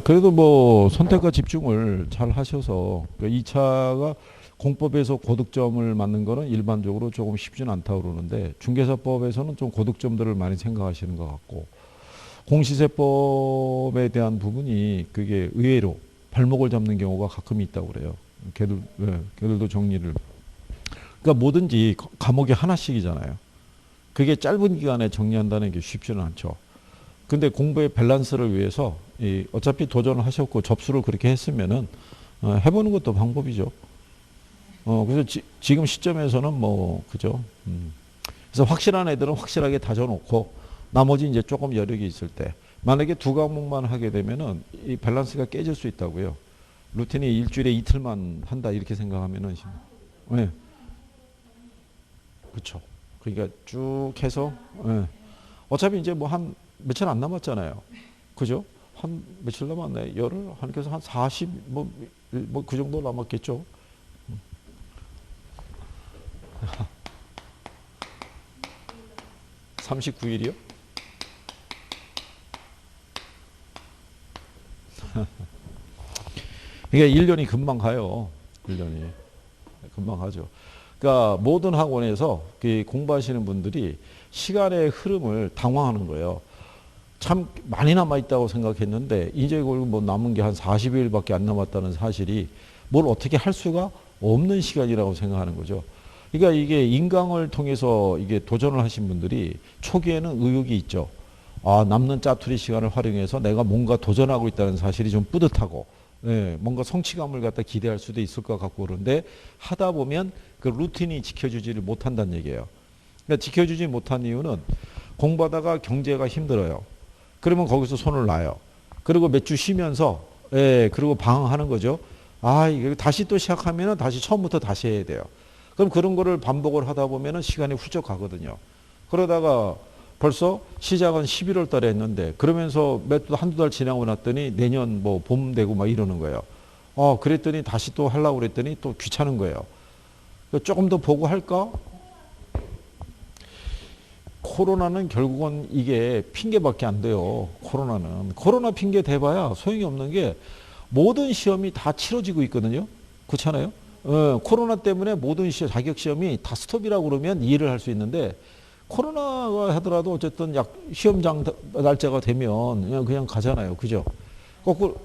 그래도 뭐 선택과 집중을 잘 하셔서 2차가 공법에서 고득점을 맞는 거는 일반적으로 조금 쉽지는 않다고 그러는데 중개사법에서는 좀 고득점들을 많이 생각하시는 것 같고 공시세법에 대한 부분이 그게 의외로 발목을 잡는 경우가 가끔 있다고 그래요. 걔들도 정리를. 그러니까 뭐든지 과목이 하나씩이잖아요. 그게 짧은 기간에 정리한다는 게 쉽지는 않죠. 근데 공부의 밸런스를 위해서 어차피 도전을 하셨고 접수를 그렇게 했으면은 해보는 것도 방법이죠. 그래서 지금 시점에서는 뭐 그죠. 그래서 확실한 애들은 확실하게 다져놓고 나머지 이제 조금 여력이 있을 때 만약에 두 과목만 하게 되면은 이 밸런스가 깨질 수 있다고요. 루틴이 일주일에 이틀만 한다 이렇게 생각하면은 네, 그렇죠. 그러니까 쭉 해서 어차피 이제 뭐 한 며칠 안 남았잖아요. 그죠? 한 며칠 남았네. 열흘 한 그래서 한 40 뭐 그 정도 남았겠죠. 39일이요? 이게 1년이 금방 가요. 1년이 금방 가죠. 그러니까 모든 학원에서 공부하시는 분들이 시간의 흐름을 당황하는 거예요. 참 많이 남아있다고 생각했는데 이제 뭐 남은 게 한 40일밖에 안 남았다는 사실이 뭘 어떻게 할 수가 없는 시간이라고 생각하는 거죠. 그러니까 이게 인강을 통해서 이게 도전을 하신 분들이 초기에는 의욕이 있죠. 아, 남는 짜투리 시간을 활용해서 내가 뭔가 도전하고 있다는 사실이 좀 뿌듯하고, 뭔가 성취감을 갖다 기대할 수도 있을 것 같고 그런데 하다 보면 그 루틴이 지켜주지를 못한다는 얘기예요. 그러니까 지켜주지 못한 이유는 공부하다가 경제가 힘들어요. 그러면 거기서 손을 놔요. 그리고 몇 주 쉬면서, 그리고 방황하는 거죠. 아, 이게 다시 또 시작하면은 다시 처음부터 다시 해야 돼요. 그럼 그런 거를 반복을 하다 보면은 시간이 훌쩍 가거든요. 그러다가 벌써 시작은 11월 달에 했는데 그러면서 한두 달 지나고 났더니 내년 뭐 봄 되고 막 이러는 거예요. 그랬더니 다시 또 하려고 그랬더니 또 귀찮은 거예요. 조금 더 보고 할까? 코로나는 결국은 이게 핑계밖에 안 돼요. 코로나는. 코로나 핑계 대봐야 소용이 없는 게 모든 시험이 다 치러지고 있거든요. 그렇잖아요. 코로나 때문에 모든 자격 시험이 다 스톱이라고 그러면 이해를 할 수 있는데 코로나가 하더라도 어쨌든 시험장 날짜가 되면 그냥 가잖아요. 그죠? 거꾸로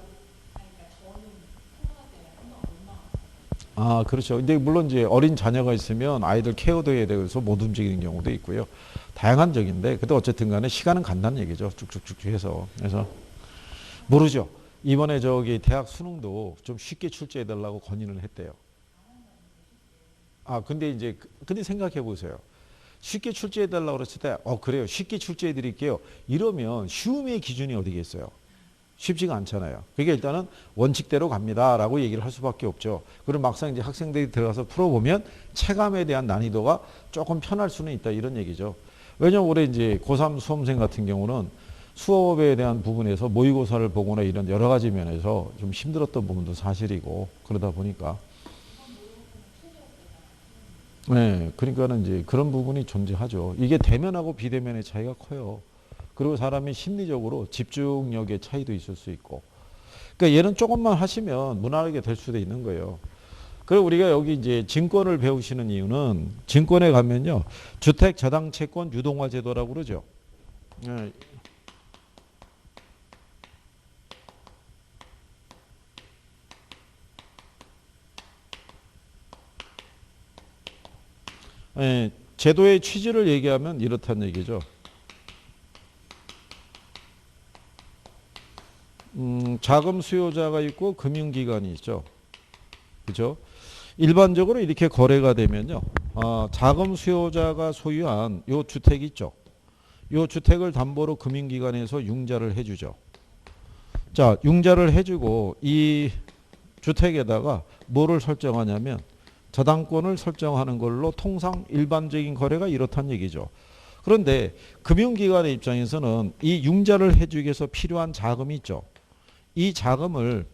그렇죠. 근데 물론 이제 어린 자녀가 있으면 아이들 케어도 해야 돼서 못 움직이는 경우도 있고요. 다양한 적인데, 근데 어쨌든 간에 시간은 간다는 얘기죠. 쭉쭉쭉 해서. 그래서 모르죠. 이번에 저기 대학 수능도 좀 쉽게 출제해 달라고 건의를 했대요. 근데 이제, 근데 생각해 보세요. 쉽게 출제해 달라고 그랬을 때, 그래요. 쉽게 출제해 드릴게요. 이러면 쉬움의 기준이 어디겠어요? 쉽지가 않잖아요. 그게 일단은 원칙대로 갑니다라고 얘기를 할 수밖에 없죠. 그럼 막상 이제 학생들이 들어가서 풀어보면 체감에 대한 난이도가 조금 편할 수는 있다 이런 얘기죠. 왜냐면 올해 이제 고3 수험생 같은 경우는 수업에 대한 부분에서 모의고사를 보거나 이런 여러 가지 면에서 좀 힘들었던 부분도 사실이고 그러다 보니까 그러니까는 이제 그런 부분이 존재하죠. 이게 대면하고 비대면의 차이가 커요. 그리고 사람이 심리적으로 집중력의 차이도 있을 수 있고. 그러니까 얘는 조금만 하시면 무난하게 될 수도 있는 거예요. 그리고 우리가 여기 이제 증권을 배우시는 이유는 증권에 가면요. 주택 저당 채권 유동화 제도라고 그러죠. 예, 제도의 취지를 얘기하면 이렇다는 얘기죠. 자금 수요자가 있고 금융기관이 있죠. 그죠? 일반적으로 이렇게 거래가 되면요. 자금 수요자가 소유한 요 주택 있죠. 요 주택을 담보로 금융기관에서 융자를 해주죠. 자, 융자를 해주고 이 주택에다가 뭐를 설정하냐면 저당권을 설정하는 걸로 통상 일반적인 거래가 이렇다는 얘기죠. 그런데 금융기관의 입장에서는 이 융자를 해주기 위해서 필요한 자금이 있죠. 이 자금을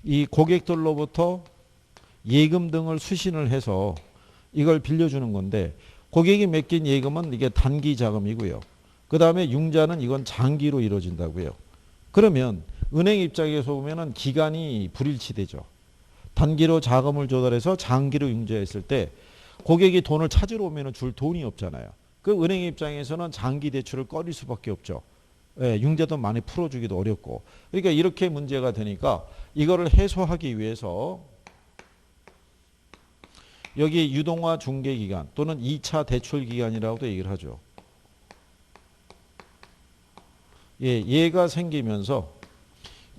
이 고객들로부터 예금 등을 수신을 해서 이걸 빌려주는 건데 고객이 맡긴 예금은 이게 단기 자금이고요. 그 다음에 융자는 이건 장기로 이루어진다고요. 그러면 은행 입장에서 보면은 기간이 불일치되죠. 단기로 자금을 조달해서 장기로 융자했을 때 고객이 돈을 찾으러 오면은 줄 돈이 없잖아요. 그 은행 입장에서는 장기 대출을 꺼릴 수밖에 없죠. 예, 융자도 많이 풀어주기도 어렵고. 그러니까 이렇게 문제가 되니까 이거를 해소하기 위해서 여기 유동화 중개기간 또는 2차 대출기간이라고도 얘기를 하죠. 예, 얘가 생기면서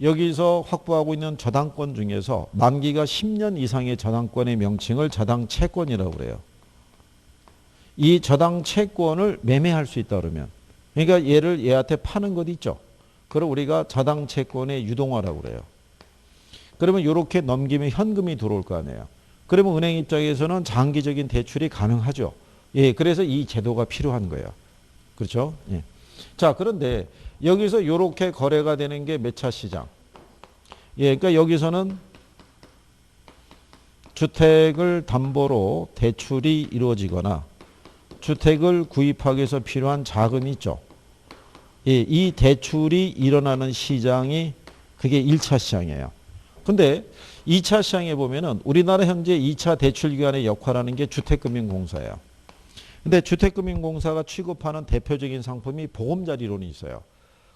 여기서 확보하고 있는 저당권 중에서 만기가 10년 이상의 저당권의 명칭을 저당채권이라고 그래요. 이 저당채권을 매매할 수 있다 그러면, 그러니까 얘를 얘한테 파는 것 있죠. 그걸 우리가 저당채권의 유동화라고 그래요. 그러면 이렇게 넘기면 현금이 들어올 거 아니에요. 그러면 은행 입장에서는 장기적인 대출이 가능하죠. 예, 그래서 이 제도가 필요한 거예요. 그렇죠? 예. 자, 그런데 여기서 이렇게 거래가 되는 게 몇 차 시장? 예, 그러니까 여기서는 주택을 담보로 대출이 이루어지거나 주택을 구입하기 위해서 필요한 자금이 있죠. 예, 이 대출이 일어나는 시장이 그게 1차 시장이에요. 근데 2차 시장에 보면은 우리나라 현재 2차 대출기관의 역할하는 게 주택금융공사예요. 근데 주택금융공사가 취급하는 대표적인 상품이 보금자리론이 있어요.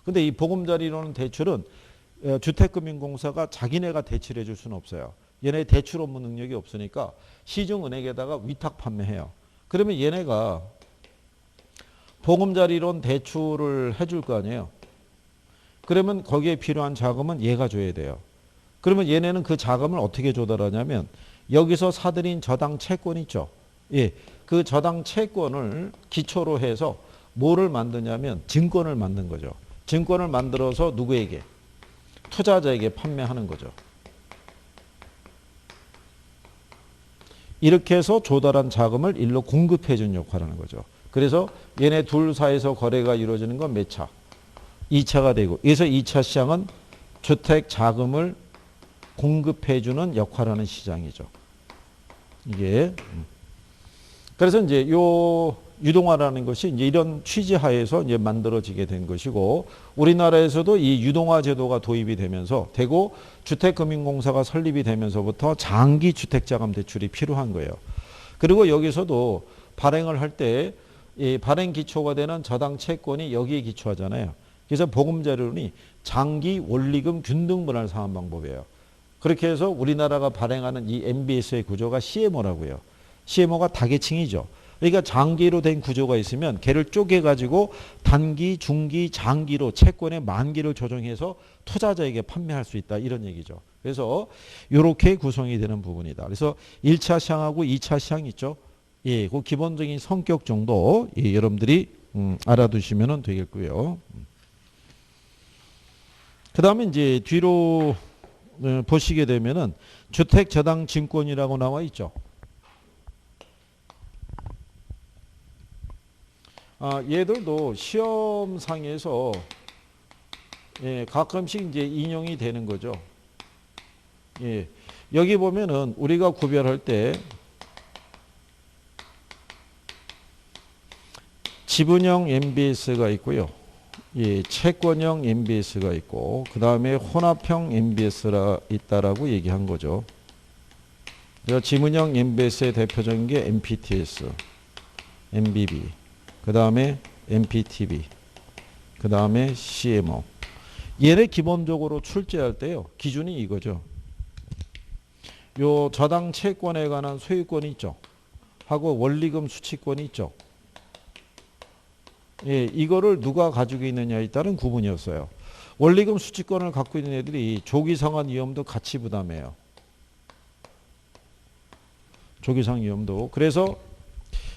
근데 이 보금자리론 대출은 주택금융공사가 자기네가 대출해 줄 수는 없어요. 얘네 대출 업무 능력이 없으니까 시중은행에다가 위탁 판매해요. 그러면 얘네가 보금자리론 대출을 해줄 거 아니에요. 그러면 거기에 필요한 자금은 얘가 줘야 돼요. 그러면 얘네는 그 자금을 어떻게 조달하냐면 여기서 사들인 저당 채권 있죠. 예, 그 저당 채권을 기초로 해서 뭐를 만드냐면 증권을 만든 거죠. 증권을 만들어서 누구에게? 투자자에게 판매하는 거죠. 이렇게 해서 조달한 자금을 일로 공급해 준 역할을 하는 거죠. 그래서 얘네 둘 사이에서 거래가 이루어지는 건 몇 차? 2차가 되고, 그래서 2차 시장은 주택 자금을 공급해 주는 역할을 하는 시장이죠. 이게. 그래서 이제 요 유동화라는 것이 이제 이런 취지 하에서 이제 만들어지게 된 것이고, 우리나라에서도 이 유동화 제도가 도입이 되면서 되고 주택금융공사가 설립이 되면서부터 장기 주택자금 대출이 필요한 거예요. 그리고 여기서도 발행을 할 때 이 발행 기초가 되는 저당 채권이 여기에 기초하잖아요. 그래서 보금자리론이 장기 원리금 균등분할 상환 방법이에요. 그렇게 해서 우리나라가 발행하는 이 MBS의 구조가 CMO라고요. CMO가 다계층이죠. 그러니까 장기로 된 구조가 있으면 걔를 쪼개가지고 단기, 중기, 장기로 채권의 만기를 조정해서 투자자에게 판매할 수 있다. 이런 얘기죠. 그래서 이렇게 구성이 되는 부분이다. 그래서 1차 시장하고 2차 시장 있죠. 예, 그 기본적인 성격 정도 예, 여러분들이 알아두시면 되겠고요. 그 다음에 이제 뒤로 보시게 되면은 주택저당증권이라고 나와 있죠. 얘들도 시험상에서 예, 가끔씩 이제 인용이 되는 거죠. 예, 여기 보면은 우리가 구별할 때 지분형 MBS가 있고요. 예, 채권형 MBS가 있고 그 다음에 혼합형 MBS가 있다라고 얘기한 거죠. 그래서 지분형 MBS의 대표적인 게 MPTS, MBB, 그 다음에 MPTB, 그 다음에 CMO. 얘네 기본적으로 출제할 때요. 기준이 이거죠. 요 저당 채권에 관한 소유권이 있죠. 하고 원리금 수취권이 있죠. 예, 이거를 누가 가지고 있느냐에 따른 구분이었어요. 원리금 수취권을 갖고 있는 애들이 조기상환 위험도 같이 부담해요. 조기상환 위험도. 그래서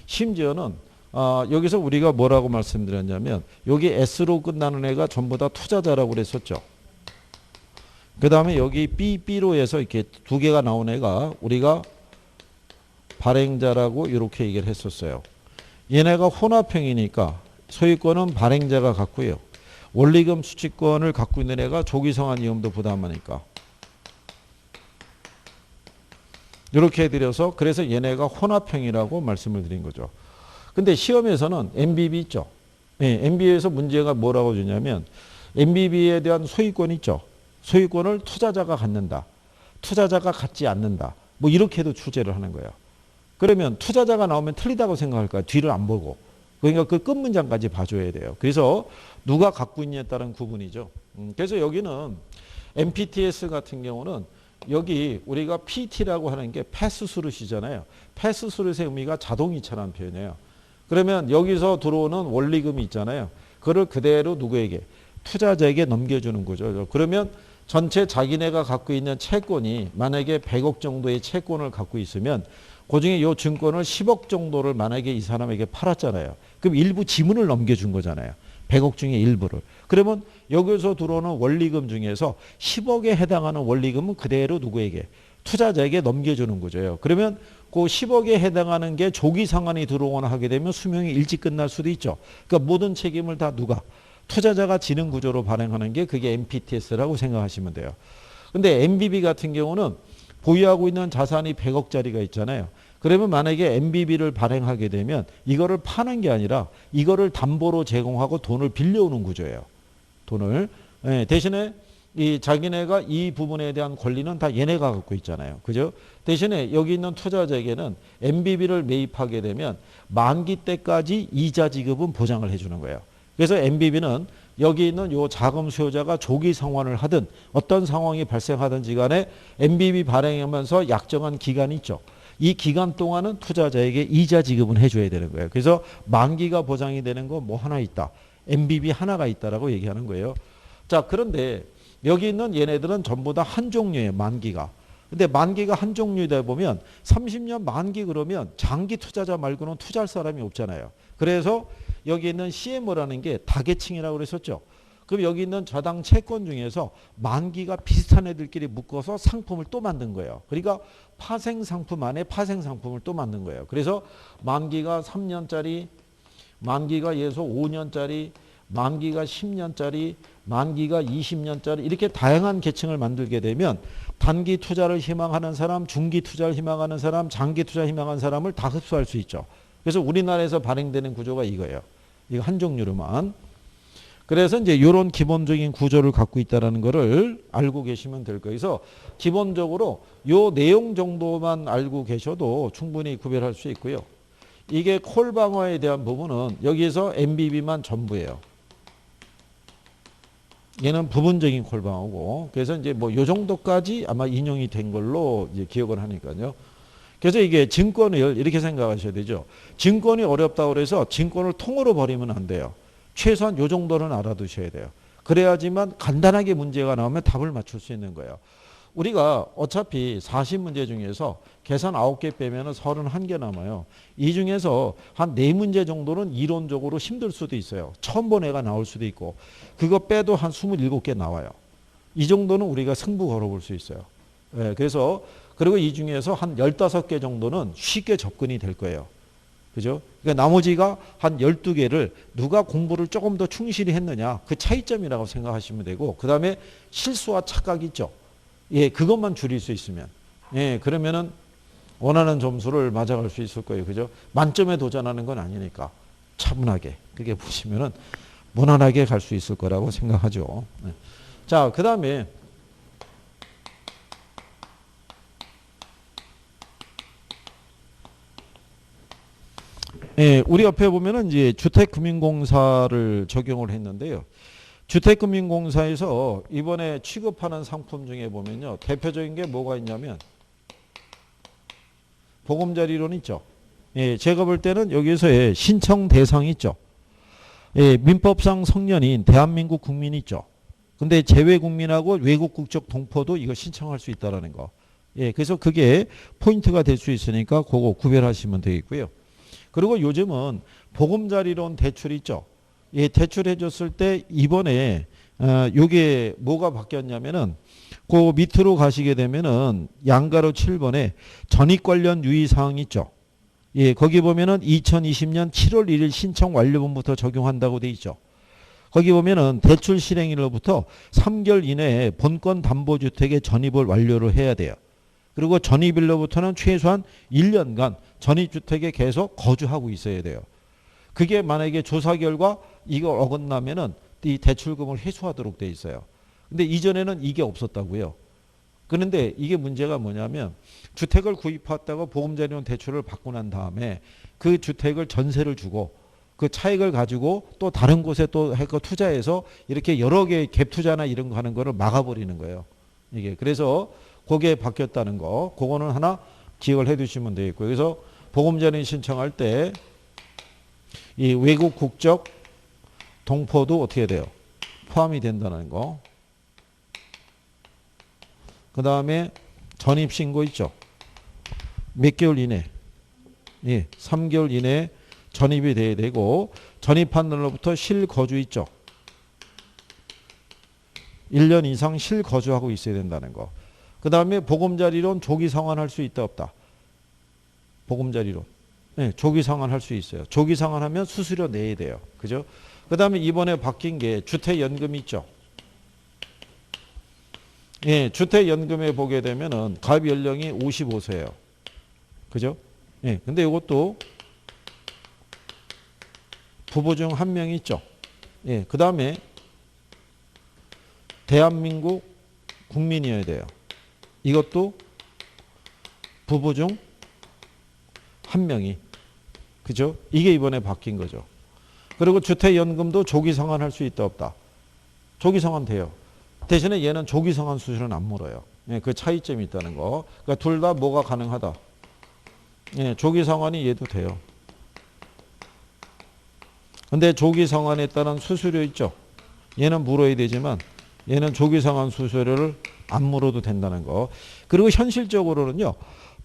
심지어는 여기서 우리가 뭐라고 말씀드렸냐면 여기 S로 끝나는 애가 전부 다 투자자라고 그랬었죠. 그 다음에 여기 B로 해서 이렇게 두 개가 나온 애가 우리가 발행자라고 이렇게 얘기를 했었어요. 얘네가 혼합형이니까 소유권은 발행자가 갖고요. 원리금 수취권을 갖고 있는 애가 조기상환 위험도 부담하니까. 이렇게 해드려서 그래서 얘네가 혼합형이라고 말씀을 드린 거죠. 근데 시험에서는 MBB 있죠. 네, MBB에서 문제가 뭐라고 주냐면 MBB에 대한 소유권 있죠. 소유권을 투자자가 갖는다. 투자자가 갖지 않는다. 뭐 이렇게도 출제를 하는 거예요. 그러면 투자자가 나오면 틀리다고 생각할까요? 뒤를 안 보고. 그러니까 그 끝 문장까지 봐줘야 돼요. 그래서 누가 갖고 있냐에 따른 구분이죠. 그래서 여기는 MPTS 같은 경우는 여기 우리가 PT라고 하는 게 패스스루시잖아요. 패스스루의 의미가 자동이체라는 표현이에요. 그러면 여기서 들어오는 원리금이 있잖아요. 그걸 그대로 누구에게? 투자자에게 넘겨주는 거죠. 그러면 전체 자기네가 갖고 있는 채권이 만약에 100억 정도의 채권을 갖고 있으면 그중에 이 증권을 10억 정도를 만약에 이 사람에게 팔았잖아요. 그럼 일부 지분을 넘겨준 거잖아요. 100억 중에 일부를. 그러면 여기서 들어오는 원리금 중에서 10억에 해당하는 원리금은 그대로 누구에게? 투자자에게 넘겨주는 거죠. 그러면 그 10억에 해당하는 게 조기 상환이 들어오거나 하게 되면 수명이 일찍 끝날 수도 있죠. 그러니까 모든 책임을 다 누가? 투자자가 지는 구조로 발행하는 게 그게 MPTS라고 생각하시면 돼요. 근데 MBB 같은 경우는 보유하고 있는 자산이 100억짜리가 있잖아요. 그러면 만약에 MBB를 발행하게 되면 이거를 파는 게 아니라 이거를 담보로 제공하고 돈을 빌려오는 구조예요. 돈을. 네, 대신에 이 자기네가 이 부분에 대한 권리는 다 얘네가 갖고 있잖아요. 그죠? 대신에 여기 있는 투자자에게는 MBB를 매입하게 되면 만기 때까지 이자 지급은 보장을 해주는 거예요. 그래서 MBB는 여기 있는 요 자금 수요자가 조기 상환을 하든 어떤 상황이 발생하든지 간에 MBB 발행하면서 약정한 기간이 있죠. 이 기간 동안은 투자자에게 이자 지급은 해줘야 되는 거예요. 그래서 만기가 보장이 되는 거 뭐 하나 있다. MBB 하나가 있다라고 얘기하는 거예요. 자, 그런데 여기 있는 얘네들은 전부 다 한 종류예요. 만기가. 근데 만기가 한 종류다 보면 30년 만기 그러면 장기 투자자 말고는 투자할 사람이 없잖아요. 그래서 여기 있는 CMO라는 게 다계층이라고 그랬었죠. 그럼 여기 있는 저당 채권 중에서 만기가 비슷한 애들끼리 묶어서 상품을 또 만든 거예요. 그러니까 파생 상품 안에 파생 상품을 또 만든 거예요. 그래서 만기가 3년짜리, 만기가 예서 5년짜리, 만기가 10년짜리, 만기가 20년짜리 이렇게 다양한 계층을 만들게 되면 단기 투자를 희망하는 사람, 중기 투자를 희망하는 사람, 장기 투자를 희망하는 사람을 다 흡수할 수 있죠. 그래서 우리나라에서 발행되는 구조가 이거예요. 이거 한 종류로만. 그래서 이제 이런 기본적인 구조를 갖고 있다는 것을 알고 계시면 될 거예요. 그래서 기본적으로 요 내용 정도만 알고 계셔도 충분히 구별할 수 있고요. 이게 콜 방어에 대한 부분은 여기에서 MBB만 전부예요. 얘는 부분적인 콜 방어고. 그래서 이제 뭐 요 정도까지 아마 인용이 된 걸로 이제 기억을 하니까요. 그래서 이게 증권을 이렇게 생각하셔야 되죠. 증권이 어렵다고 그래서 증권을 통으로 버리면 안 돼요. 최소한 요 정도는 알아두셔야 돼요. 그래야지만 간단하게 문제가 나오면 답을 맞출 수 있는 거예요. 우리가 어차피 40문제 중에서 계산 9개 빼면 31개 남아요. 이 중에서 한 4문제 정도는 이론적으로 힘들 수도 있어요. 처음 본 애가 나올 수도 있고 그거 빼도 한 27개 나와요. 이 정도는 우리가 승부 걸어볼 수 있어요. 네, 그래서 그리고 이 중에서 한 15개 정도는 쉽게 접근이 될 거예요. 그죠? 그러니까 나머지가 한 12개를 누가 공부를 조금 더 충실히 했느냐 그 차이점이라고 생각하시면 되고 그 다음에 실수와 착각이 있죠. 예, 그것만 줄일 수 있으면 예, 그러면은 원하는 점수를 맞아갈 수 있을 거예요. 그죠? 만점에 도전하는 건 아니니까 차분하게 그게 보시면은 무난하게 갈 수 있을 거라고 생각하죠. 네. 자, 그 다음에 예, 우리 옆에 보면은 이제 주택금융공사를 적용을 했는데요. 주택금융공사에서 이번에 취급하는 상품 중에 보면요. 대표적인 게 뭐가 있냐면 보금자리론 있죠. 예, 제가 볼 때는 여기서의 신청 대상이 있죠. 예, 민법상 성년인 대한민국 국민이 있죠. 근데 재외 국민하고 외국 국적 동포도 이거 신청할 수 있다라는 거. 예, 그래서 그게 포인트가 될 수 있으니까 그거 구별하시면 되겠고요. 그리고 요즘은 보금자리론 대출 있죠. 예, 대출해 줬을 때 이번에 요게 뭐가 바뀌었냐면은 그 밑으로 가시게 되면은 양가로 7번에 전입 관련 유의 사항이 있죠. 예, 거기 보면은 2020년 7월 1일 신청 완료분부터 적용한다고 돼 있죠. 거기 보면은 대출 실행일로부터 3개월 이내에 본권 담보주택의 전입을 완료를 해야 돼요. 그리고 전입일로부터는 최소한 1년간 전입주택에 계속 거주하고 있어야 돼요. 그게 만약에 조사 결과 이거 어긋나면은 이 대출금을 회수하도록 돼 있어요. 근데 이전에는 이게 없었다고요. 그런데 이게 문제가 뭐냐면 주택을 구입했다가 보금자리론 대출을 받고 난 다음에 그 주택을 전세를 주고 그 차익을 가지고 또 다른 곳에 또 투자해서 이렇게 여러 개의 갭 투자나 이런 거 하는 거를 막아버리는 거예요. 이게 그래서 그게 바뀌었다는 거, 그거는 하나 기억을 해두시면 되겠고요. 그래서 보금자리 신청할 때 이 외국 국적 동포도 어떻게 돼요? 포함이 된다는 거. 그 다음에 전입신고 있죠. 몇 개월 이내? 예, 3개월 이내에 전입이 돼야 되고 전입한 날로부터 실거주 있죠. 1년 이상 실거주하고 있어야 된다는 거. 그 다음에 보금자리론 조기 상환할 수 있다 없다. 보금자리론. 네, 조기 상환할 수 있어요. 조기 상환하면 수수료 내야 돼요. 그죠? 그 다음에 이번에 바뀐 게 주택연금 있죠. 예, 주택연금에 보게 되면은 가입 연령이 55세예요. 그죠? 예, 근데 이것도 부부 중 한 명이 있죠. 예, 그 다음에 대한민국 국민이어야 돼요. 이것도 부부 중 한 명이. 그죠? 이게 이번에 바뀐 거죠. 그리고 주택연금도 조기 상환할 수 있다 없다. 조기 상환 돼요. 대신에 얘는 조기 상환 수수료는 안 물어요. 예, 그 차이점이 있다는 거. 그러니까 둘 다 뭐가 가능하다. 예, 조기 상환이 얘도 돼요. 근데 조기 상환에 따른 수수료 있죠. 얘는 물어야 되지만 얘는 조기 상환 수수료를 안 물어도 된다는 거. 그리고 현실적으로는요.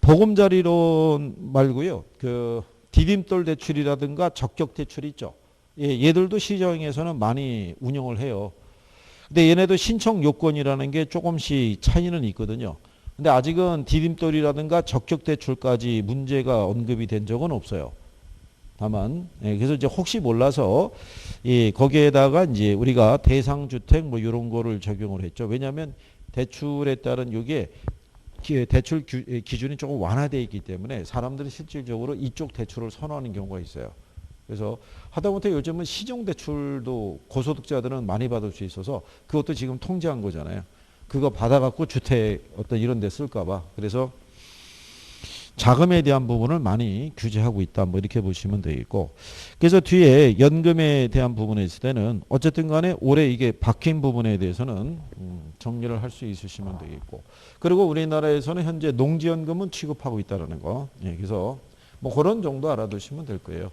보금자리론 말고요. 그 디딤돌 대출이라든가 적격 대출 있죠. 예, 얘들도 시장에서는 많이 운영을 해요. 근데 얘네도 신청 요건이라는 게 조금씩 차이는 있거든요. 근데 아직은 디딤돌이라든가 적격 대출까지 문제가 언급이 된 적은 없어요. 다만, 예, 그래서 이제 혹시 몰라서, 예, 거기에다가 이제 우리가 대상주택 뭐 이런 거를 적용을 했죠. 왜냐하면 대출에 따른 이게 대출 기준이 조금 완화되어 있기 때문에 사람들이 실질적으로 이쪽 대출을 선호하는 경우가 있어요. 그래서 하다못해 요즘은 시중대출도 고소득자들은 많이 받을 수 있어서 그것도 지금 통제한 거잖아요. 그거 받아갖고 주택 어떤 이런 데 쓸까봐. 그래서 자금에 대한 부분을 많이 규제하고 있다. 뭐 이렇게 보시면 되겠고. 그래서 뒤에 연금에 대한 부분에 있을 때는 어쨌든 간에 올해 이게 바뀐 부분에 대해서는 정리를 할 수 있으시면 되겠고. 그리고 우리나라에서는 현재 농지연금은 취급하고 있다는 거. 예, 그래서 뭐 그런 정도 알아두시면 될 거예요.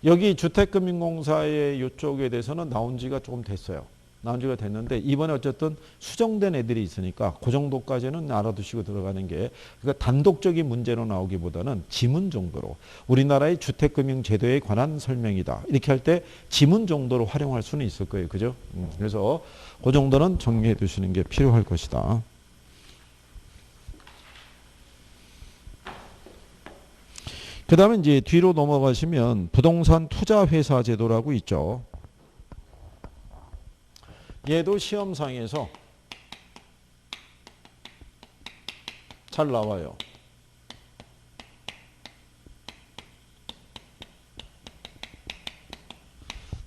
여기 주택금융공사의 이쪽에 대해서는 나온 지가 조금 됐어요. 나온 지가 됐는데 이번에 어쨌든 수정된 애들이 있으니까 그 정도까지는 알아두시고 들어가는 게 그러니까 단독적인 문제로 나오기보다는 지문 정도로 우리나라의 주택금융제도에 관한 설명이다. 이렇게 할 때 지문 정도로 활용할 수는 있을 거예요. 그죠? 그래서 그 정도는 정리해 두시는 게 필요할 것이다. 그 다음에 이제 뒤로 넘어가시면 부동산 투자회사 제도라고 있죠. 얘도 시험상에서 잘 나와요.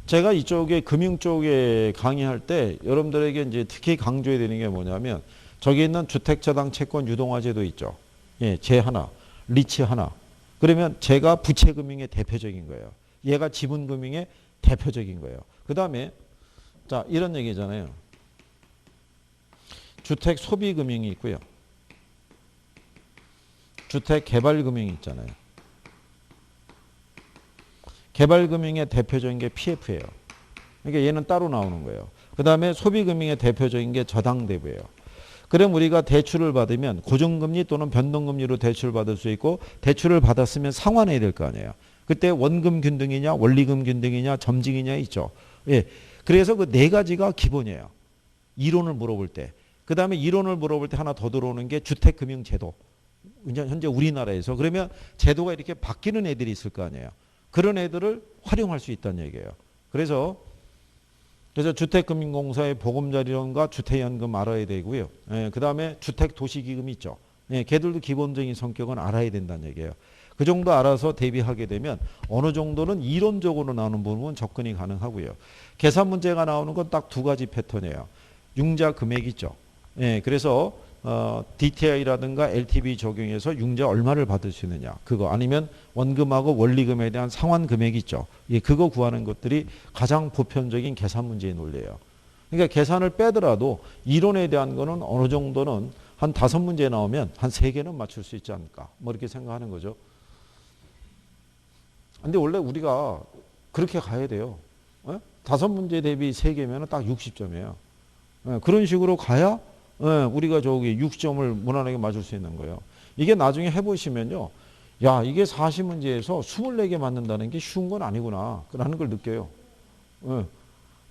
제가 이쪽에 금융 쪽에 강의할 때 여러분들에게 이제 특히 강조해야 되는 게 뭐냐면 저기 있는 주택자당 채권 유동화제도 있죠. 예, 제 하나, 리치 하나. 그러면 제가 부채금융의 대표적인 거예요. 얘가 지분금융의 대표적인 거예요. 그 다음에 자, 이런 얘기잖아요. 주택 소비금융이 있고요. 주택 개발금융이 있잖아요. 개발금융의 대표적인 게 PF예요. 그러니까 얘는 따로 나오는 거예요. 그 다음에 소비금융의 대표적인 게 저당대부예요. 그럼 우리가 대출을 받으면 고정금리 또는 변동금리로 대출을 받을 수 있고 대출을 받았으면 상환해야 될 거 아니에요. 그때 원금 균등이냐 원리금 균등이냐 점증이냐 있죠. 예. 그래서 그 네 가지가 기본이에요. 이론을 물어볼 때. 그 다음에 이론을 물어볼 때 하나 더 들어오는 게 주택금융제도. 현재 우리나라에서. 그러면 제도가 이렇게 바뀌는 애들이 있을 거 아니에요. 그런 애들을 활용할 수 있다는 얘기예요. 그래서 주택금융공사의 보금자리론과 주택연금 알아야 되고요. 예, 그 다음에 주택도시기금 있죠. 예, 걔들도 기본적인 성격은 알아야 된다는 얘기예요. 그 정도 알아서 대비하게 되면 어느 정도는 이론적으로 나오는 부분은 접근이 가능하고요. 계산 문제가 나오는 건 딱 두 가지 패턴이에요. 융자 금액이죠. 예, 그래서 DTI라든가 LTV 적용해서 융자 얼마를 받을 수 있느냐. 그거 아니면 원금하고 원리금에 대한 상환 금액이 있죠. 예, 그거 구하는 것들이 가장 보편적인 계산 문제의 논리예요. 그러니까 계산을 빼더라도 이론에 대한 거는 어느 정도는 한 5문제 나오면 한 3개는 맞출 수 있지 않을까. 뭐 이렇게 생각하는 거죠. 근데 원래 우리가 그렇게 가야 돼요. 5문제 대비 3개면 딱 60점이에요. 그런 식으로 가야 우리가 저기 6점을 무난하게 맞을 수 있는 거예요. 이게 나중에 해보시면요. 야, 이게 40문제에서 24개 맞는다는 게 쉬운 건 아니구나. 라는 걸 느껴요.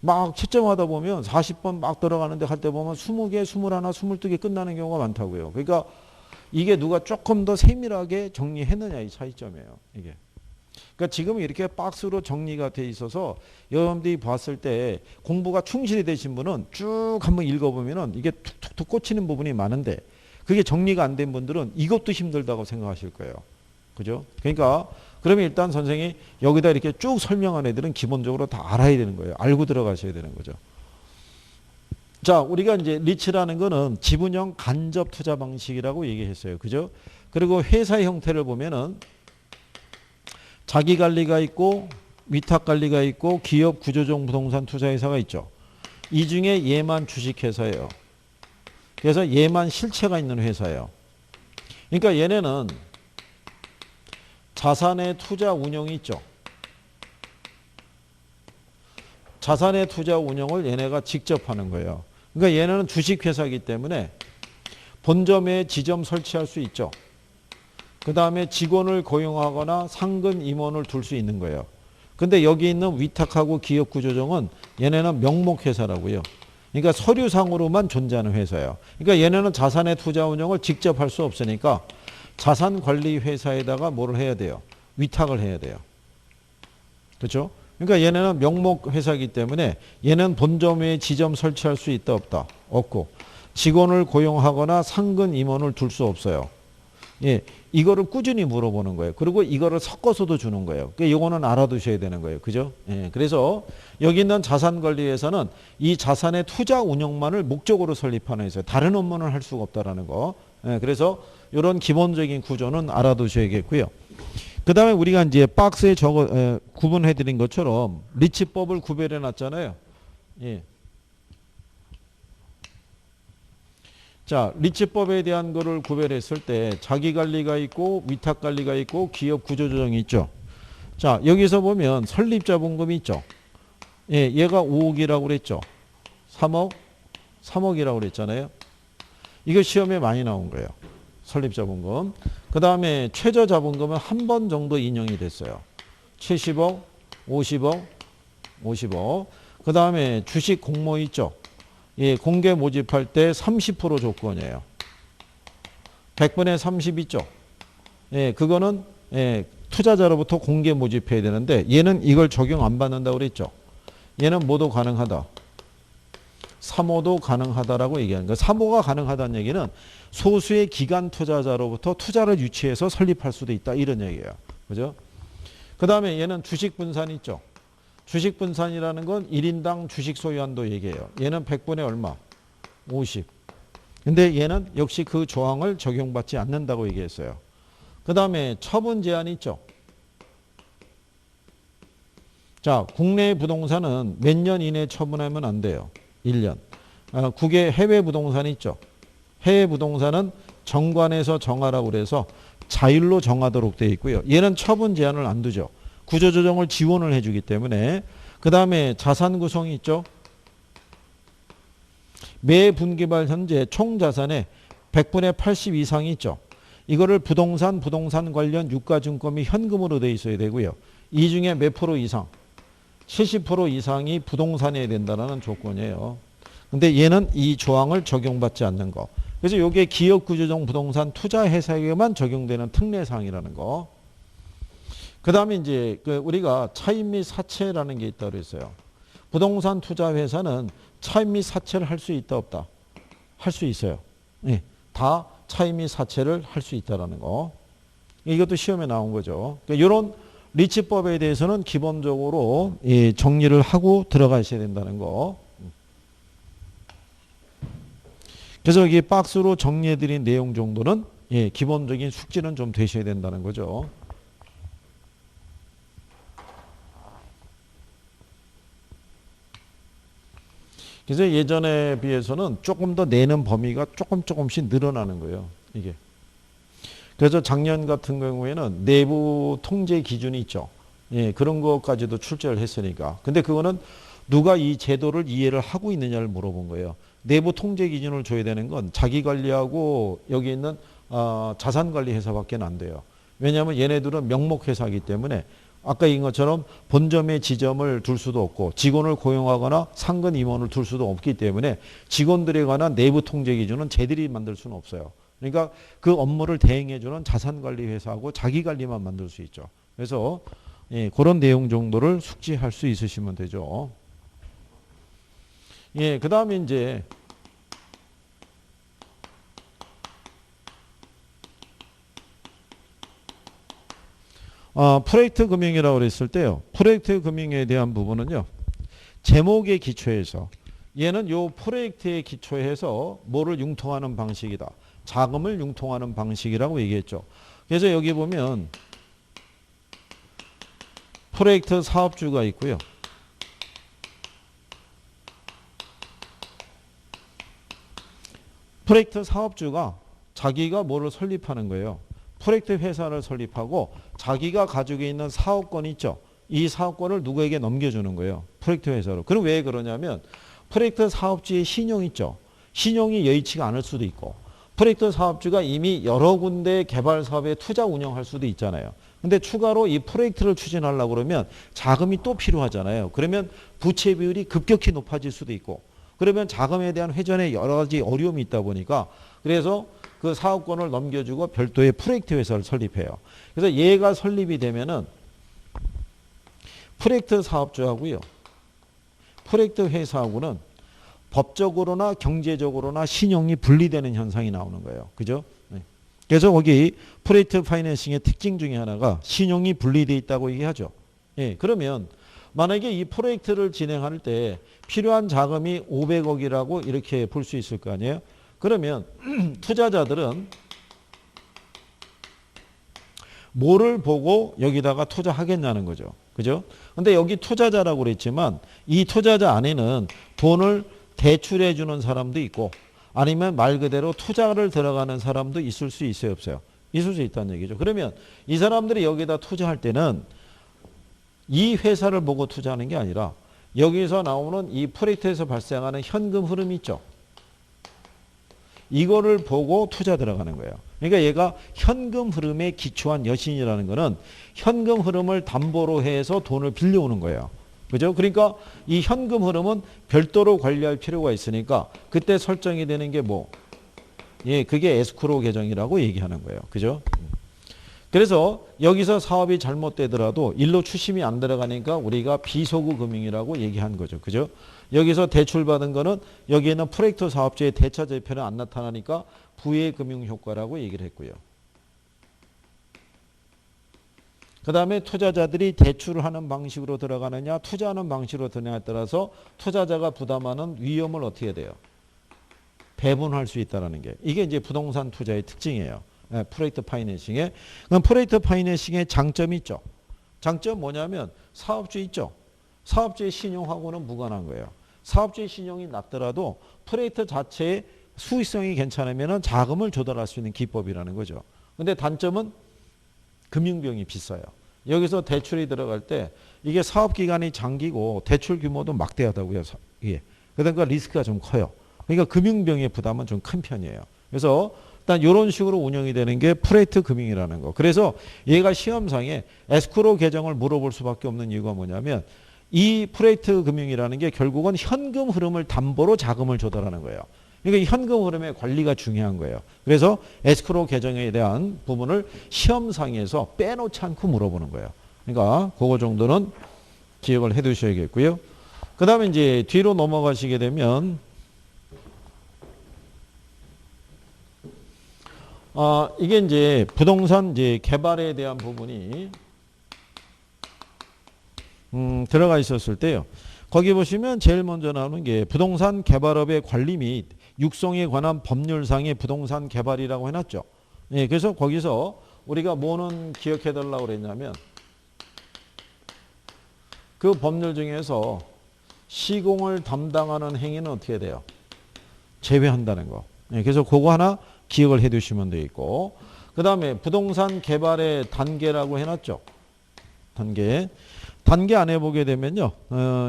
막 채점하다 보면 40번 막 들어가는데 할 때 보면 20개, 21, 22개 끝나는 경우가 많다고요. 그러니까 이게 누가 조금 더 세밀하게 정리했느냐 이 차이점이에요. 이게. 그러니까 지금 이렇게 박스로 정리가 돼 있어서 여러분들이 봤을 때 공부가 충실히 되신 분은 쭉 한번 읽어보면은 이게 툭툭툭 꽂히는 부분이 많은데 그게 정리가 안 된 분들은 이것도 힘들다고 생각하실 거예요. 그죠? 그러니까 그러면 일단 선생님이 여기다 이렇게 쭉 설명한 애들은 기본적으로 다 알아야 되는 거예요. 알고 들어가셔야 되는 거죠. 자, 우리가 이제 리츠라는 거는 지분형 간접 투자 방식이라고 얘기했어요. 그죠? 그리고 회사의 형태를 보면은 자기 관리가 있고 위탁 관리가 있고 기업 구조적 부동산 투자회사가 있죠. 이 중에 얘만 주식회사예요. 그래서 얘만 실체가 있는 회사예요. 그러니까 얘네는 자산의 투자 운용이 있죠. 자산의 투자 운용을 얘네가 직접 하는 거예요. 그러니까 얘네는 주식회사이기 때문에 본점에 지점 설치할 수 있죠. 그 다음에 직원을 고용하거나 상근 임원을 둘 수 있는 거예요. 근데 여기 있는 위탁하고 기업 구조정은 얘네는 명목회사라고요. 그러니까 서류상으로만 존재하는 회사예요. 그러니까 얘네는 자산의 투자 운용을 직접 할 수 없으니까 자산관리회사에다가 뭐를 해야 돼요? 위탁을 해야 돼요. 그렇죠? 그러니까 얘네는 명목회사이기 때문에 얘는 본점에 지점 설치할 수 있다 없다? 없고 직원을 고용하거나 상근 임원을 둘 수 없어요. 예, 이거를 꾸준히 물어보는 거예요. 그리고 이거를 섞어서도 주는 거예요. 그러니까 이거는 알아두셔야 되는 거예요. 그죠? 예, 그래서 여기 있는 자산관리회사는 이 자산의 투자 운영만을 목적으로 설립하는 회사예요. 다른 업무는 할 수가 없다라는 거. 예, 그래서 이런 기본적인 구조는 알아두셔야겠고요. 그 다음에 우리가 이제 박스에 구분해 드린 것처럼 리츠법을 구별해 놨잖아요. 예. 자, 리츠법에 대한 거를 구별했을 때 자기관리가 있고 위탁관리가 있고 기업 구조조정이 있죠. 자, 여기서 보면 설립자본금이 있죠. 예, 얘가 5억이라고 그랬죠. 3억이라고 그랬잖아요. 이거 시험에 많이 나온 거예요. 설립자본금. 그 다음에 최저자본금은 한 번 정도 인용이 됐어요. 70억, 50억, 50억. 그 다음에 주식 공모 있죠. 예, 공개 모집할 때 30% 조건이에요. 100분의 30 있죠. 예, 그거는 예, 투자자로부터 공개 모집해야 되는데 얘는 이걸 적용 안 받는다고 그랬죠. 얘는 뭐도 가능하다. 3호도 가능하다라고 얘기하는 거예요. 3호가 가능하다는 얘기는 소수의 기관 투자자로부터 투자를 유치해서 설립할 수도 있다. 이런 얘기예요. 그죠? 그 다음에 얘는 주식 분산 있죠. 주식 분산이라는 건 1인당 주식 소유한도 얘기해요. 얘는 100분의 얼마? 50. 근데 얘는 역시 그 조항을 적용받지 않는다고 얘기했어요. 그 다음에 처분 제한이 있죠. 자, 국내 부동산은 몇 년 이내에 처분하면 안 돼요. 1년. 국외 해외 부동산이 있죠. 해외 부동산은 정관에서 정하라고 그래서 자율로 정하도록 되어 있고요. 얘는 처분 제한을 안 두죠. 구조조정을 지원을 해주기 때문에. 그 다음에 자산 구성이 있죠. 매 분기말 현재 총 자산의 100분의 80 이상이 있죠. 이거를 부동산 관련 유가증권이 현금으로 되어 있어야 되고요. 이 중에 몇 프로 이상? 70% 이상이 부동산이어야 된다는 조건이에요. 근데 얘는 이 조항을 적용받지 않는 거. 그래서 이게 기업구조정 부동산 투자회사에게만 적용되는 특례사항이라는 거. 그 다음에 이제 우리가 차입 및 사채라는 게 있다고 그랬어요. 부동산 투자회사는 차입 및 사채를 할 수 있다 없다? 할 수 있어요. 예, 다 차입 및 사채를 할 수 있다는 거. 이것도 시험에 나온 거죠. 그러니까 이런 리치법에 대해서는 기본적으로 정리를 하고 들어가셔야 된다는 거. 그래서 여기 박스로 정리해드린 내용 정도는 기본적인 숙지는 좀 되셔야 된다는 거죠. 그래서 예전에 비해서는 조금 더 내는 범위가 조금씩 늘어나는 거예요. 이게. 그래서 작년 같은 경우에는 내부 통제 기준이 있죠. 그런 것까지도 출제를 했으니까. 근데 그거는 누가 이 제도를 이해를 하고 있느냐를 물어본 거예요. 내부 통제 기준을 줘야 되는 건 자기 관리하고 여기 있는 자산 관리 회사밖에 안 돼요. 왜냐하면 얘네들은 명목 회사이기 때문에 아까 얘기한 것처럼 본점에 지점을 둘 수도 없고 직원을 고용하거나 상근 임원을 둘 수도 없기 때문에 직원들에 관한 내부 통제 기준은 쟤들이 만들 수는 없어요. 그러니까 그 업무를 대행해주는 자산관리회사하고 자기관리만 만들 수 있죠. 그래서 그런 내용 정도를 숙지할 수 있으시면 되죠. 그 다음에 이제 프로젝트 금융이라고 그랬을 때요. 프로젝트 금융에 대한 부분은요. 제목의 기초에서 얘는 요 프로젝트의 기초에서 뭐를 융통하는 방식이다. 자금을 융통하는 방식이라고 얘기했죠. 그래서 여기 보면 프로젝트 사업주가 있고요. 프로젝트 사업주가 자기가 뭐를 설립하는 거예요. 프로젝트 회사를 설립하고 자기가 가지고 있는 사업권 있죠. 이 사업권을 누구에게 넘겨주는 거예요. 프로젝트 회사로. 그럼 왜 그러냐면 프로젝트 사업주의 신용 있죠. 신용이 여의치가 않을 수도 있고 프로젝트 사업주가 이미 여러 군데 개발 사업에 투자 운영할 수도 있잖아요. 근데 추가로 이 프로젝트를 추진하려고 그러면 자금이 또 필요하잖아요. 그러면 부채 비율이 급격히 높아질 수도 있고 그러면 자금에 대한 회전에 여러 가지 어려움이 있다 보니까 그래서 그 사업권을 넘겨주고 별도의 프로젝트 회사를 설립해요. 그래서 얘가 설립이 되면은 프로젝트 사업주하고요. 프로젝트 회사하고는 법적으로나 경제적으로나 신용이 분리되는 현상이 나오는 거예요. 그죠? 그래서 거기 프로젝트 파이낸싱의 특징 중에 하나가 신용이 분리되어 있다고 얘기하죠. 그러면 만약에 이 프로젝트를 진행할 때 필요한 자금이 500억이라고 이렇게 볼 수 있을 거 아니에요? 그러면 투자자들은 뭐를 보고 여기다가 투자하겠냐는 거죠. 그죠? 근데 여기 투자자라고 그랬지만 이 투자자 안에는 돈을 대출해 주는 사람도 있고 아니면 말 그대로 투자를 들어가는 사람도 있을 수 있어요, 없어요? 있을 수 있다는 얘기죠. 그러면 이 사람들이 여기다 투자할 때는 이 회사를 보고 투자하는 게 아니라 여기서 나오는 이 프로젝트에서 발생하는 현금 흐름이 있죠. 이거를 보고 투자 들어가는 거예요. 그러니까 얘가 현금 흐름에 기초한 여신이라는 거는 현금 흐름을 담보로 해서 돈을 빌려오는 거예요. 그죠? 그러니까 이 현금 흐름은 별도로 관리할 필요가 있으니까 그때 설정이 되는 게 뭐? 그게 에스크로 계정이라고 얘기하는 거예요. 그죠? 그래서 여기서 사업이 잘못되더라도 일로 추심이 안 들어가니까 우리가 비소구 금융이라고 얘기한 거죠. 그죠? 여기서 대출받은 거는 여기에는 프로젝트 사업주의 대차 재표는 안 나타나니까 부의 금융 효과라고 얘기를 했고요. 그 다음에 투자자들이 대출을 하는 방식으로 들어가느냐 투자하는 방식으로 들어가느냐에 따라서 투자자가 부담하는 위험을 어떻게 해야 돼요? 배분할 수 있다는 게 이게 이제 부동산 투자의 특징이에요. 프로젝트 파이낸싱에. 그럼 프로젝트 파이낸싱의 장점이 있죠. 장점 뭐냐면 사업주 있죠. 사업주의 신용하고는 무관한 거예요. 사업주의 신용이 낮더라도 프로젝트 자체의 수익성이 괜찮으면 자금을 조달할 수 있는 기법이라는 거죠. 근데 단점은 금융비용이 비싸요. 여기서 대출이 들어갈 때 이게 사업기간이 장기고 대출 규모도 막대하다고요. 그러니까 리스크가 좀 커요. 그러니까 금융비용의 부담은 좀 큰 편이에요. 그래서 일단 이런 식으로 운영이 되는 게 프로젝트 금융이라는 거. 그래서 얘가 시험상에 에스크로 계정을 물어볼 수밖에 없는 이유가 뭐냐면 이 프로젝트 금융이라는 게 결국은 현금 흐름을 담보로 자금을 조달하는 거예요. 그러니까 이 현금 흐름의 관리가 중요한 거예요. 그래서 에스크로 계정에 대한 부분을 시험상에서 빼놓지 않고 물어보는 거예요. 그러니까 그거 정도는 기억을 해 두셔야겠고요. 그 다음에 이제 뒤로 넘어가시게 되면 이게 이제 부동산 이제 개발에 대한 부분이 들어가 있었을 때요. 거기 보시면 제일 먼저 나오는 게 부동산 개발업의 관리 및 육성에 관한 법률상의 부동산 개발이라고 해놨죠. 예, 그래서 거기서 우리가 뭐는 기억해 달라고 그랬냐면 그 법률 중에서 시공을 담당하는 행위는 어떻게 돼요? 제외한다는 거. 예, 그래서 그거 하나 기억을 해 두시면 되겠고, 그 다음에 부동산 개발의 단계라고 해놨죠. 단계 안에 보게 되면요,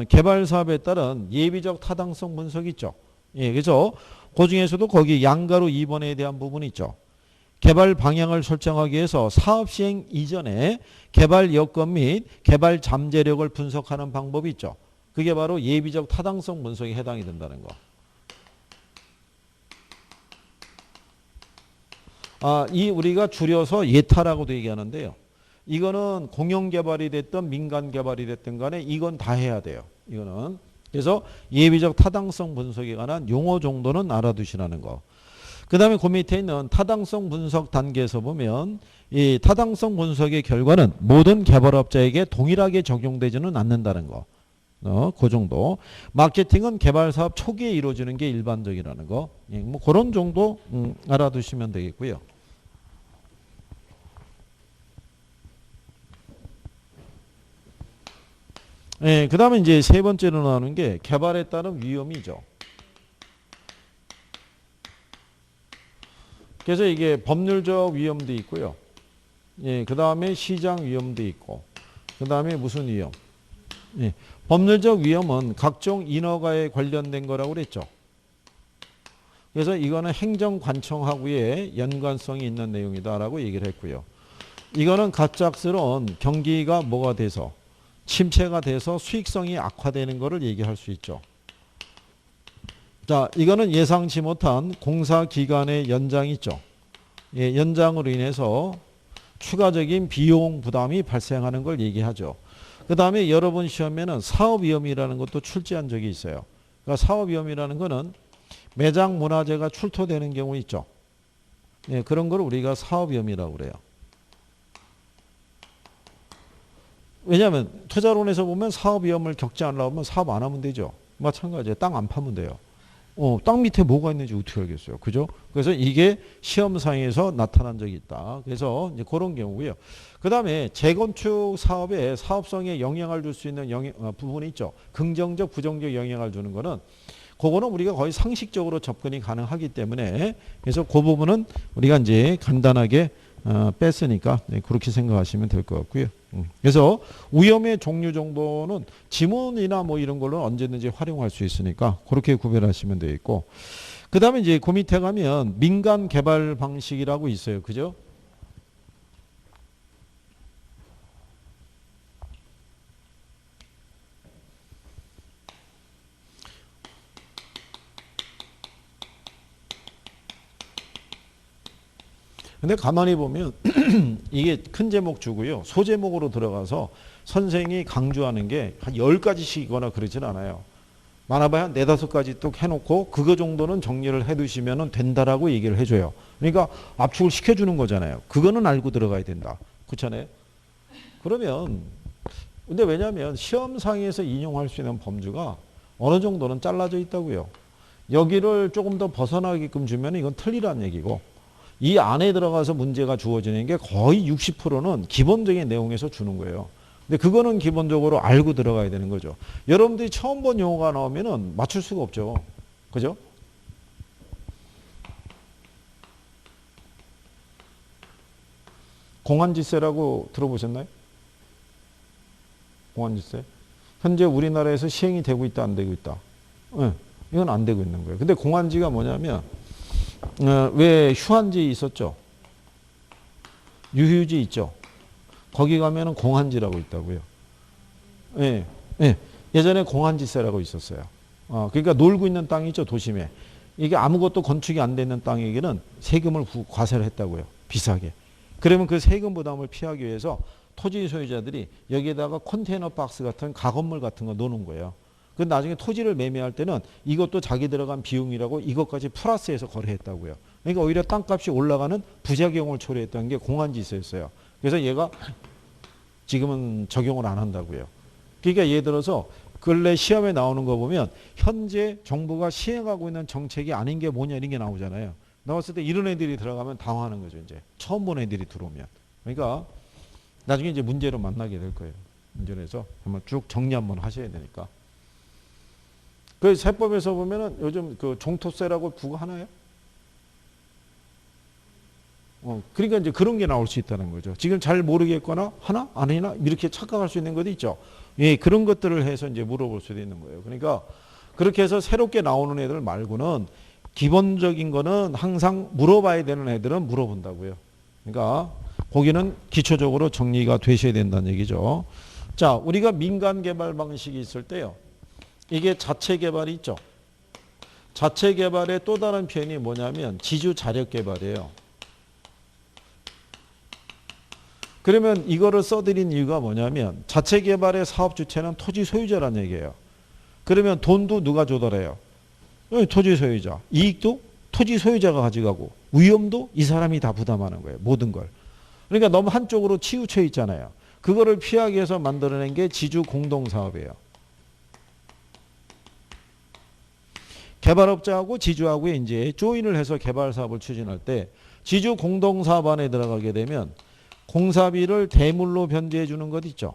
개발 사업에 따른 예비적 타당성 분석이 있죠. 예, 그래서 그 중에서도 거기 양가로 2번에 대한 부분이 있죠. 개발 방향을 설정하기 위해서 사업 시행 이전에 개발 여건 및 개발 잠재력을 분석하는 방법이 있죠. 그게 바로 예비적 타당성 분석에 해당이 된다는 거. 이 우리가 줄여서 예타라고도 얘기하는데요. 이거는 공영개발이 됐든 민간개발이 됐든 간에 이건 다 해야 돼요. 이거는. 그래서 예비적 타당성 분석에 관한 용어 정도는 알아두시라는 거. 그 다음에 그 밑에 있는 타당성 분석 단계에서 보면 이 타당성 분석의 결과는 모든 개발업자에게 동일하게 적용되지는 않는다는 거. 그 정도. 마케팅은 개발 사업 초기에 이루어지는 게 일반적이라는 거. 예, 뭐 그런 정도 알아두시면 되겠고요. 예, 그 다음에 이제 세 번째로 나오는 게 개발에 따른 위험이죠. 그래서 이게 법률적 위험도 있고요. 예, 그 다음에 시장 위험도 있고, 그 다음에 무슨 위험? 예, 법률적 위험은 각종 인허가에 관련된 거라고 그랬죠. 그래서 이거는 행정관청하고의 연관성이 있는 내용이다라고 얘기를 했고요. 이거는 갑작스러운 경기가 뭐가 돼서 침체가 돼서 수익성이 악화되는 것을 얘기할 수 있죠. 자, 이거는 예상치 못한 공사 기간의 연장이 있죠. 예, 연장으로 인해서 추가적인 비용 부담이 발생하는 걸 얘기하죠. 그 다음에 여러분 시험에는 사업위험이라는 것도 출제한 적이 있어요. 그러니까 사업위험이라는 거는 매장 문화재가 출토되는 경우 있죠. 예, 그런 걸 우리가 사업위험이라고 그래요. 왜냐하면 투자론에서 보면 사업위험을 겪지 않으려고 하면 사업 안 하면 되죠. 마찬가지예요. 땅 안 파면 돼요. 땅 밑에 뭐가 있는지 어떻게 알겠어요. 그죠? 그래서 이게 시험상에서 나타난 적이 있다. 그래서 이제 그런 경우고요. 그 다음에 재건축 사업에 사업성에 영향을 줄 수 있는 부분이 있죠. 긍정적, 부정적 영향을 주는 거는 그거는 우리가 거의 상식적으로 접근이 가능하기 때문에 그래서 그 부분은 우리가 이제 간단하게 뺐으니까 그렇게 생각하시면 될 것 같고요. 그래서 위험의 종류 정도는 지문이나 뭐 이런 걸로 언제든지 활용할 수 있으니까 그렇게 구별하시면 되겠고, 그 다음에 이제 그 밑에 가면 민간 개발 방식이라고 있어요. 그죠? 근데 가만히 보면 이게 큰 제목 주고요. 소제목으로 들어가서 선생이 강조하는 게 한 10가지씩이거나 그러진 않아요. 많아봐야 한 4-5가지 또 해놓고 그거 정도는 정리를 해두시면 된다라고 얘기를 해줘요. 그러니까 압축을 시켜주는 거잖아요. 그거는 알고 들어가야 된다. 그렇잖아요. 그러면 근데 왜냐하면 시험상에서 인용할 수 있는 범주가 어느 정도는 잘라져 있다고요. 여기를 조금 더 벗어나게끔 주면 이건 틀리란 얘기고, 이 안에 들어가서 문제가 주어지는 게 거의 60%는 기본적인 내용에서 주는 거예요. 근데 그거는 기본적으로 알고 들어가야 되는 거죠. 여러분들이 처음 본 용어가 나오면은 맞출 수가 없죠. 그죠? 공안지세라고 들어보셨나요? 공안지세. 현재 우리나라에서 시행이 되고 있다, 안 되고 있다? 네, 이건 안 되고 있는 거예요. 근데 공안지가 뭐냐면 왜 휴안지 있었죠? 유휴지 있죠? 거기 가면은 공안지라고 있다고요. 예, 예. 예전에 공안지세라고 있었어요. 그러니까 놀고 있는 땅이 있죠, 도심에. 이게 아무것도 건축이 안 되는 땅에게는 세금을 과세를 했다고요. 비싸게. 그러면 그 세금 부담을 피하기 위해서 토지 소유자들이 여기에다가 컨테이너 박스 같은 가건물 같은 거 놓는 거예요. 그 나중에 토지를 매매할 때는 이것도 자기 들어간 비용이라고 이것까지 플러스해서 거래했다고요. 그러니까 오히려 땅값이 올라가는 부작용을 초래했던 게 공안지수였어요. 그래서 얘가 지금은 적용을 안 한다고요. 그러니까 예를 들어서 근래 시험에 나오는 거 보면 현재 정부가 시행하고 있는 정책이 아닌 게 뭐냐 이런 게 나오잖아요. 나왔을 때 이런 애들이 들어가면 당황하는 거죠. 이제 처음 본 애들이 들어오면. 그러니까 나중에 이제 문제로 만나게 될 거예요. 문제에서 한번 쭉 정리 한번 하셔야 되니까. 그 세법에서 보면은 요즘 그 종토세라고 부과하나요? 그러니까 이제 그런 게 나올 수 있다는 거죠. 지금 잘 모르겠거나 하나 아니나 이렇게 착각할 수 있는 것도 있죠. 예, 그런 것들을 해서 이제 물어볼 수도 있는 거예요. 그러니까 그렇게 해서 새롭게 나오는 애들 말고는 기본적인 거는 항상 물어봐야 되는 애들은 물어본다고요. 그러니까 거기는 기초적으로 정리가 되셔야 된다는 얘기죠. 자, 우리가 민간 개발 방식이 있을 때요. 이게 자체 개발이 있죠. 자체 개발의 또 다른 표현이 뭐냐면 지주 자력 개발이에요. 그러면 이거를 써드린 이유가 뭐냐면 자체 개발의 사업 주체는 토지 소유자라는 얘기예요. 그러면 돈도 누가 조달해요? 토지 소유자. 이익도 토지 소유자가 가져가고 위험도 이 사람이 다 부담하는 거예요. 모든 걸. 그러니까 너무 한쪽으로 치우쳐 있잖아요. 그거를 피하기 위해서 만들어낸 게 지주 공동사업이에요. 개발업자하고 지주하고 이제 조인을 해서 개발 사업을 추진할 때 지주 공동사업 안에 들어가게 되면 공사비를 대물로 변제해 주는 것 있죠.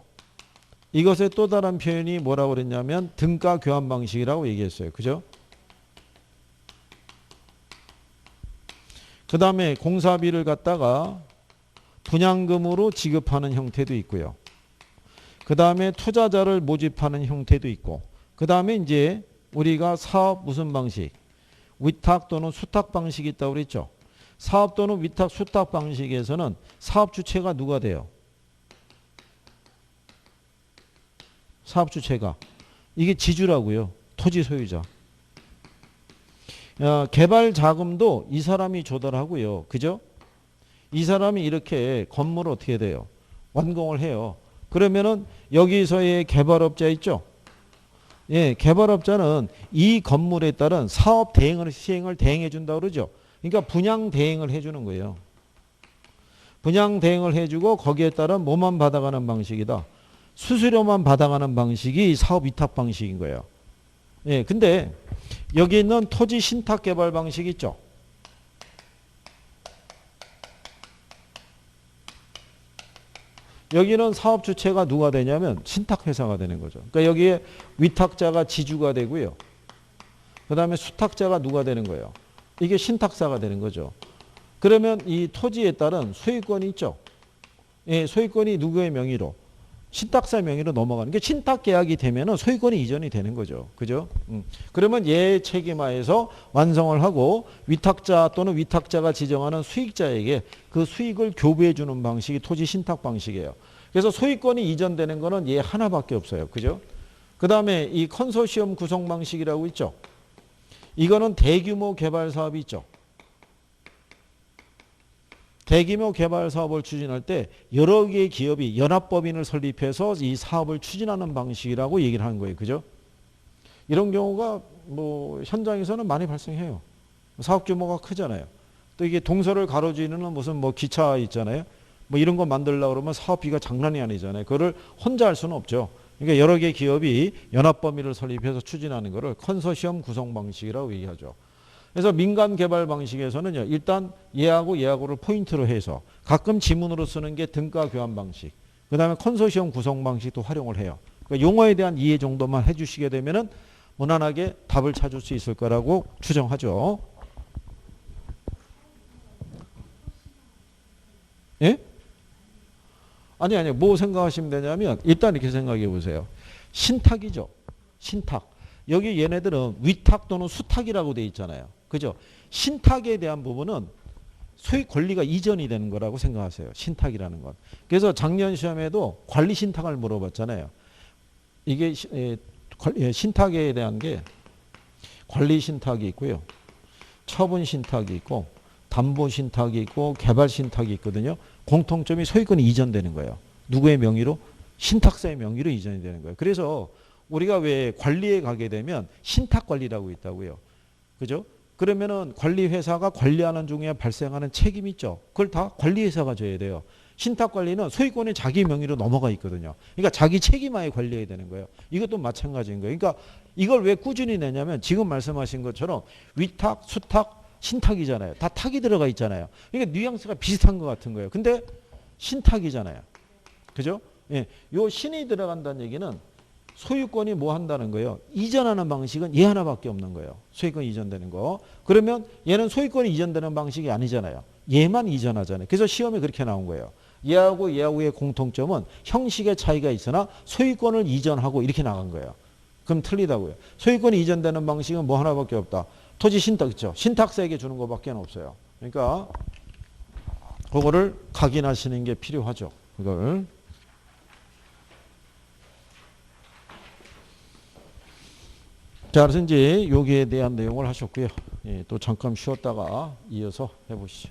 이것의 또 다른 표현이 뭐라고 그랬냐면 등가 교환 방식이라고 얘기했어요. 그죠? 그 다음에 공사비를 갖다가 분양금으로 지급하는 형태도 있고요. 그 다음에 투자자를 모집하는 형태도 있고, 그 다음에 이제 우리가 사업 무슨 방식? 위탁 또는 수탁 방식이 있다고 그랬죠. 사업 또는 위탁 수탁 방식에서는 사업 주체가 누가 돼요? 사업 주체가. 이게 지주라고요. 토지 소유자. 개발 자금도 이 사람이 조달하고요. 그죠? 이 사람이 이렇게 건물을 어떻게 돼요? 완공을 해요. 그러면은 여기서의 개발업자 있죠? 예, 개발업자는 이 건물에 따른 사업 시행을 대행해 준다고 그러죠. 그러니까 분양 대행을 해주는 거예요. 분양 대행을 해주고 거기에 따른 뭐만 받아가는 방식이다. 수수료만 받아가는 방식이 사업 위탁 방식인 거예요. 예, 근데 여기 있는 토지 신탁 개발 방식 있죠. 여기는 사업 주체가 누가 되냐면 신탁회사가 되는 거죠. 그러니까 여기에 위탁자가 지주가 되고요. 그 다음에 수탁자가 누가 되는 거예요. 이게 신탁사가 되는 거죠. 그러면 이 토지에 따른 소유권이 있죠. 예, 소유권이 누구의 명의로? 신탁사 명의로 넘어가는 게 신탁 계약이 되면은 소유권이 이전이 되는 거죠. 그죠? 그러면 얘 책임하에서 완성을 하고 위탁자 또는 위탁자가 지정하는 수익자에게 그 수익을 교부해 주는 방식이 토지 신탁 방식이에요. 그래서 소유권이 이전되는 거는 얘 하나밖에 없어요. 그죠? 그 다음에 이 컨소시엄 구성 방식이라고 있죠. 이거는 대규모 개발 사업이 있죠. 대규모 개발 사업을 추진할 때 여러 개의 기업이 연합법인을 설립해서 이 사업을 추진하는 방식이라고 얘기를 하는 거예요. 그죠? 이런 경우가 뭐 현장에서는 많이 발생해요. 사업 규모가 크잖아요. 또 이게 동서를 가로지르는 무슨 뭐 기차 있잖아요. 뭐 이런 거 만들려고 그러면 사업비가 장난이 아니잖아요. 그거를 혼자 할 수는 없죠. 그러니까 여러 개의 기업이 연합법인을 설립해서 추진하는 거를 컨소시엄 구성 방식이라고 얘기하죠. 그래서 민간 개발 방식에서는요, 일단 얘하고를 포인트로 해서 가끔 지문으로 쓰는 게 등가 교환 방식, 그 다음에 컨소시엄 구성 방식도 활용을 해요. 그러니까 용어에 대한 이해 정도만 해주시게 되면은 무난하게 답을 찾을 수 있을 거라고 추정하죠. 예? 아니, 뭐 생각하시면 되냐면 일단 이렇게 생각해 보세요. 신탁이죠. 신탁. 여기 얘네들은 위탁 또는 수탁이라고 돼 있잖아요. 그죠? 신탁에 대한 부분은 소유 권리가 이전이 되는 거라고 생각하세요. 신탁이라는 건. 그래서 작년 시험에도 관리 신탁을 물어봤잖아요. 이게 신탁에 대한 게 관리 신탁이 있고요. 처분 신탁이 있고 담보 신탁이 있고 개발 신탁이 있거든요. 공통점이 소유권이 이전되는 거예요. 누구의 명의로? 신탁사의 명의로 이전이 되는 거예요. 그래서 우리가 왜 관리에 가게 되면 신탁 관리라고 있다고요. 그죠? 그러면은 관리회사가 관리하는 중에 발생하는 책임 있죠. 그걸 다 관리회사가 져야 돼요. 신탁관리는 소유권이 자기 명의로 넘어가 있거든요. 그러니까 자기 책임하에 관리해야 되는 거예요. 이것도 마찬가지인 거예요. 그러니까 이걸 왜 꾸준히 내냐면 지금 말씀하신 것처럼 위탁, 수탁, 신탁이잖아요. 다 탁이 들어가 있잖아요. 그러니까 뉘앙스가 비슷한 것 같은 거예요. 근데 신탁이잖아요. 그죠? 예. 요 신이 들어간다는 얘기는 소유권이 뭐 한다는 거예요? 이전하는 방식은 얘 하나밖에 없는 거예요. 소유권 이전되는 거. 그러면 얘는 소유권이 이전되는 방식이 아니잖아요. 얘만 이전하잖아요. 그래서 시험에 그렇게 나온 거예요. 얘하고 얘하고의 공통점은 형식의 차이가 있으나 소유권을 이전하고 이렇게 나간 거예요. 그럼 틀리다고요. 소유권이 이전되는 방식은 뭐 하나밖에 없다. 토지 신탁 있죠. 신탁세에게 주는 것밖에 없어요. 그러니까 그거를 각인하시는 게 필요하죠. 그걸. 자, 그래서 이제 여기에 대한 내용을 하셨고요. 예, 또 잠깐 쉬었다가 이어서 해보시죠.